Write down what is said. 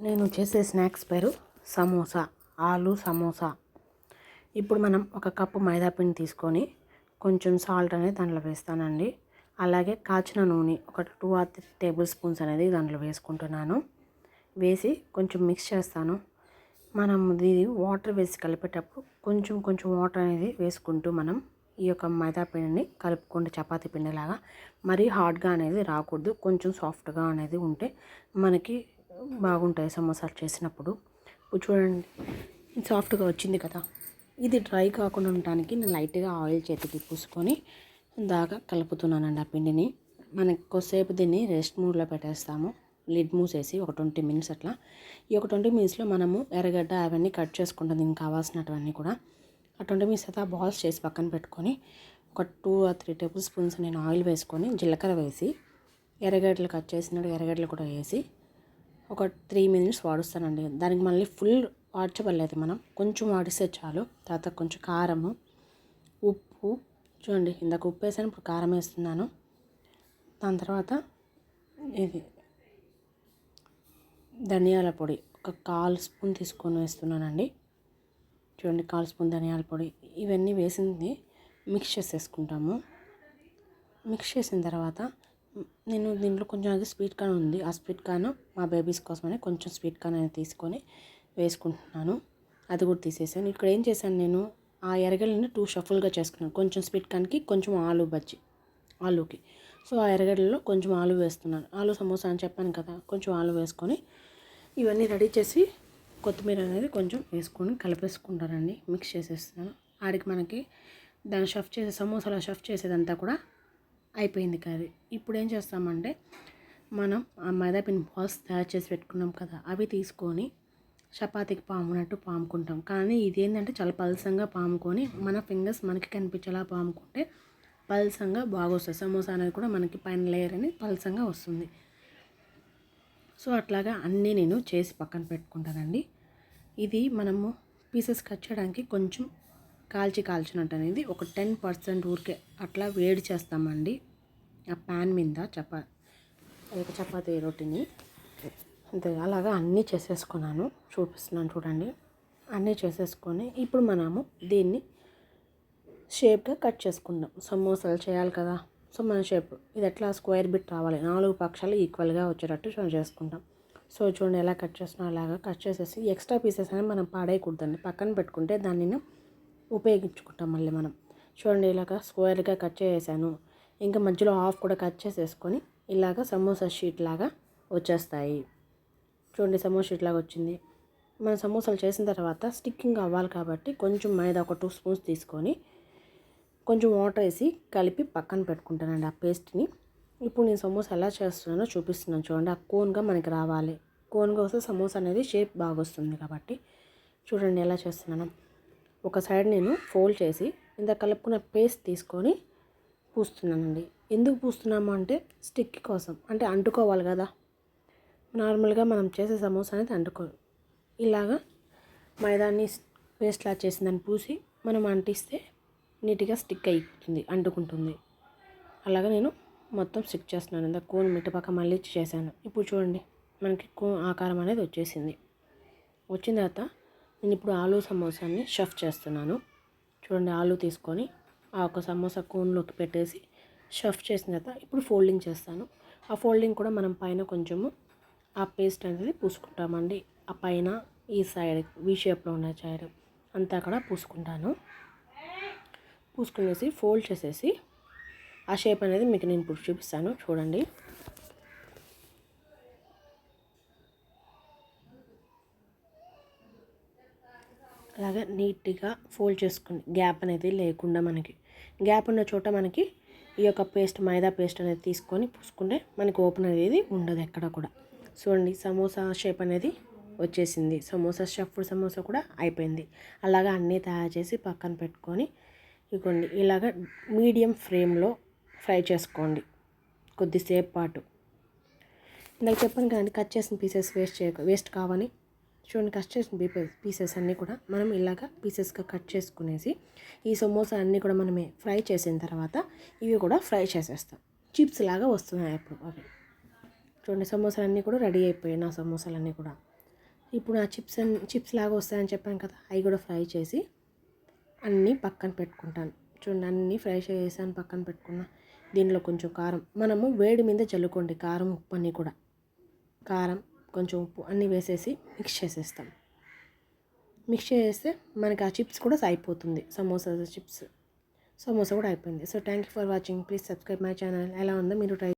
నేను చేసే స్నాక్స్ పేరు సమోసా, ఆలు సమోసా. ఇప్పుడు మనం ఒక కప్పు మైదా పిండి తీసుకొని కొంచెం సాల్ట్ అనేది దాంట్లో వేస్తానండి. అలాగే కాచిన నూనె ఒక 2 or 3 టేబుల్ స్పూన్స్ అనేది దాంట్లో వేసుకుంటున్నాను. వేసి కొంచెం మిక్స్ చేస్తాను. మనం ఇది వాటర్ వేసి కలిపేటప్పుడు కొంచెం వాటర్ అనేది వేసుకుంటూ మనం ఈ యొక్క మైదా పిండిని కలుపుకుంటే చపాతీ పిండిలాగా మరీ హార్డ్గా అనేది రాకూడదు. కొంచెం సాఫ్ట్గా అనేది ఉంటే మనకి బాగుంటాయి సమోసాలు చేసినప్పుడు. ఇప్పుడు చూడండి సాఫ్ట్గా వచ్చింది కదా. ఇది డ్రై కాకుండా ఉండడానికి నేను లైట్గా ఆయిల్ చేతికి పూసుకొని దాకా కలుపుతున్నానండి ఆ పిండిని. మనకి కొద్దిసేపు దీన్ని రెస్ట్ మూడ్లో పెట్టేస్తాము. లిడ్ మూసేసి ఒక 20 minutes అట్లా. ఈ ఒక 20 minutesలో మనము ఎర్రగడ్డ అవన్నీ కట్ చేసుకుంటాం దీనికి కావాల్సినటువన్నీ కూడా. ఆ 20 minutes అయితే ఆ బాల్స్ చేసి పక్కన పెట్టుకొని ఒక 2 or 3 టేబుల్ స్పూన్స్ నేను ఆయిల్ వేసుకొని జీలకర్ర వేసి ఎర్రగడ్డలు కట్ చేసినట్టు ఎర్రగడ్డలు కూడా వేసి ఒక 3 minutes వాడుస్తానండి. దానికి మళ్ళీ ఫుల్ వాడ్చబడలేదు, మనం కొంచెం వాడిస్తే చాలు. తర్వాత కొంచెం కారము, ఉప్పు, చూడండి ఇందాక ఉప్పు వేసాను, ఇప్పుడు కారం వేస్తున్నాను. దాని తర్వాత ఇది ధనియాల పొడి ఒక 1/4 స్పూన్ తీసుకొని వేస్తున్నానండి. చూడండి 1/4 స్పూన్ ధనియాల పొడి. ఇవన్నీ వేసింది మిక్స్ చేసేసుకుంటాము. మిక్స్ చేసిన తర్వాత నేను దీంట్లో కొంచెం అది స్వీట్ కార్న్ ఉంది. ఆ స్వీట్ కార్న్ మా బేబీస్ కోసమని కొంచెం స్వీట్ కార్న్ అనేది తీసుకొని వేసుకుంటున్నాను. అది కూడా తీసేసాను. ఇక్కడ ఏం చేశాను, నేను ఆ ఎర్రగడ్డలని 2 షఫుల్గా చేసుకున్నాను. కొంచెం స్వీట్ కార్న్కి, కొంచెం ఆలూకి. సో ఆ ఎర్రగడ్డలో కొంచెం ఆలు వేస్తున్నాను. ఆలు సమోసా అని చెప్పాను కదా, కొంచెం ఆలు వేసుకొని ఇవన్నీ రెడీ చేసి కొత్తిమీర అనేది కొంచెం వేసుకొని కలిపేసుకుంటానండి. మిక్స్ చేసేస్తున్నాను. ఆడికి మనకి దాన్ని సమోసాలో షఫ్ చేసేదంతా కూడా అయిపోయింది కర్రీ. ఇప్పుడు ఏం చేస్తామంటే మనం ఆ మైదాపిండి బాల్స్ తయారు చేసి పెట్టుకున్నాం కదా, అవి తీసుకొని చపాతీకి పామునట్టు పాముకుంటాం. కానీ ఇది ఏంటంటే చాలా పల్సంగా పాముకొని మన ఫింగర్స్ మనకి కనిపించేలా పాముకుంటే పల్సంగా బాగా వస్తుంది. సమోసా అనేది కూడా మనకి పైన లేయర్ అని పల్సంగా వస్తుంది. సో అట్లాగా అన్నీ నేను చేసి పక్కన పెట్టుకుంటానండి. ఇది మనము పీసెస్ కట్ చేయడానికి కొంచెం కాల్చినట్టు అనేది ఒక 10% ఊరికే అట్లా వేడి చేస్తామండి ఆ ప్యాన్ మీద చపాతీ రొట్టెని. అంతే, అలాగా అన్నీ చేసేసుకున్నాను. చూపిస్తున్నాను చూడండి. అన్నీ చేసేసుకొని ఇప్పుడు మనము దీన్ని షేప్గా కట్ చేసుకుందాం. సమోసాలు చేయాలి కదా, సో మన షేప్ ఇది ఎట్లా స్క్వేర్ బిట్ రావాలి, 4 పక్షాలు ఈక్వల్గా వచ్చేటట్టు చేసుకుంటాం. సో చూడండి ఎలా కట్ చేస్తున్నాం. అలాగా కట్ చేసేసి ఎక్స్ట్రా పీసెస్ అని మనం పాడేయకూడదండి, పక్కన పెట్టుకుంటే దాన్ని ఉపయోగించుకుంటాం మళ్ళీ మనం. చూడండి ఇలాగ స్క్వేర్గా కట్ చేసేసాను. ఇంకా మధ్యలో హాఫ్ కూడా కట్ చేసేసుకొని ఇలాగ సమోసా షీట్ లాగా వచ్చేస్తాయి. చూడండి సమోసా షీట్ లాగా వచ్చింది. మనం సమోసాలు చేసిన తర్వాత స్టిక్కింగ్ అవ్వాలి కాబట్టి కొంచెం మైదా ఒక 2 స్పూన్స్ తీసుకొని కొంచెం వాటర్ వేసి కలిపి పక్కన పెట్టుకుంటానండి ఆ పేస్ట్ని. ఇప్పుడు నేను సమోసా ఎలా చేస్తున్నానో చూపిస్తున్నాను చూడండి. ఆ కోన్గా మనకి రావాలి. కోన్గా వస్తే సమోసా అనేది షేప్ బాగా వస్తుంది కాబట్టి చూడండి ఎలా చేస్తున్నాను. ఒక సైడ్ నేను ఫోల్డ్ చేసి ఇంత కలుపుకున్న పేస్ట్ తీసుకొని పూస్తున్నానండి. ఎందుకు పూస్తున్నాము అంటే స్టిక్ కోసం, అంటే అంటుకోవాలి కదా. నార్మల్గా మనం చేసే సమోసా అనేది అంటుకోదు. ఇలాగా మైదాన్ని పేస్ట్లా చేసిందని పూసి మనం అంటిస్తే నీట్గా స్టిక్ అయిపోతుంది, అంటుకుంటుంది. అలాగా నేను మొత్తం స్టిక్ చేస్తున్నాను. ఇంత కోన్ మిట్టపక్క మళ్ళీ చేశాను. ఇప్పుడు చూడండి మనకి ఆకారం అనేది వచ్చేసింది. వచ్చిన తర్వాత నేను ఇప్పుడు ఆలు సమోసాని షఫ్ చేస్తున్నాను. చూడండి ఆలు తీసుకొని ఆ ఒక సమోసా కోన్లోకి పెట్టేసి షఫ్ చేసిన తర్వాత ఇప్పుడు ఫోల్డింగ్ చేస్తాను. ఆ ఫోల్డింగ్ కూడా మనం పైన కొంచెము ఆ పేస్ట్ అనేది పూసుకుంటామండి. ఆ పైన ఈ సైడ్ వి షేప్లో ఉన్న సైడ్ అంతా కూడా పూసుకుంటాను. పూసుకునేసి ఫోల్డ్ చేసేసి ఆ షేప్ అనేది మీకు నేను ఇప్పుడు చూపిస్తాను చూడండి. అలాగే నీట్గా ఫోల్డ్ చేసుకుని గ్యాప్ అనేది లేకుండా, మనకి గ్యాప్ ఉన్న చోట మనకి ఈ యొక్క మైదా పేస్ట్ అనేది తీసుకొని పూసుకుంటే మనకి ఓపెన్ అనేది ఉండదు ఎక్కడ కూడా. చూడండి సమోసా షేప్ అనేది వచ్చేసింది. స్టఫ్డ్ సమోసా కూడా అయిపోయింది. అలాగా అన్నీ తయారు చేసి పక్కన పెట్టుకొని ఇవ్వండి ఇలాగ మీడియం ఫ్లేమ్లో ఫ్రై చేసుకోండి కొద్దిసేపు పాటు. ఇందాక చెప్పాను కదండి కట్ చేసిన పీసెస్ వేస్ట్ కావని. చూడండి కట్ చేసిన పీసెస్ అన్నీ కూడా మనం ఇలాగ పీసెస్గా కట్ చేసుకునేసి ఈ సమోసా అన్నీ కూడా మనమే ఫ్రై చేసిన తర్వాత ఇవి కూడా ఫ్రై చేసేస్తాం. చిప్స్ లాగా వస్తున్నాయి అప్పుడు అవి. చూడండి సమోసాలన్నీ కూడా రెడీ అయిపోయాయి నా సమోసాలన్నీ కూడా. ఇప్పుడు ఆ చిప్స్ లాగా వస్తాయని చెప్పాను కదా, అవి కూడా ఫ్రై చేసి అన్నీ పక్కన పెట్టుకుంటాను. చూడండి, అన్నీ ఫ్రై చేసాను, పక్కన పెట్టుకున్నా. దీనిలో కొంచెం కారం, మనము వేడి మీద చల్లుకోండి కారం ఉప్పు అన్నీ కూడా. కారం కొంచెం ఉప్పు అన్నీ వేసేసి మిక్స్ చేసేస్తాం. మిక్స్ చేస్తే మనకి ఆ చిప్స్ కూడా అయిపోతుంది. సమోసా కూడా అయిపోయింది. So thank you for watching. Please subscribe my channel. ఎలా ఉందో మీరు ట్రై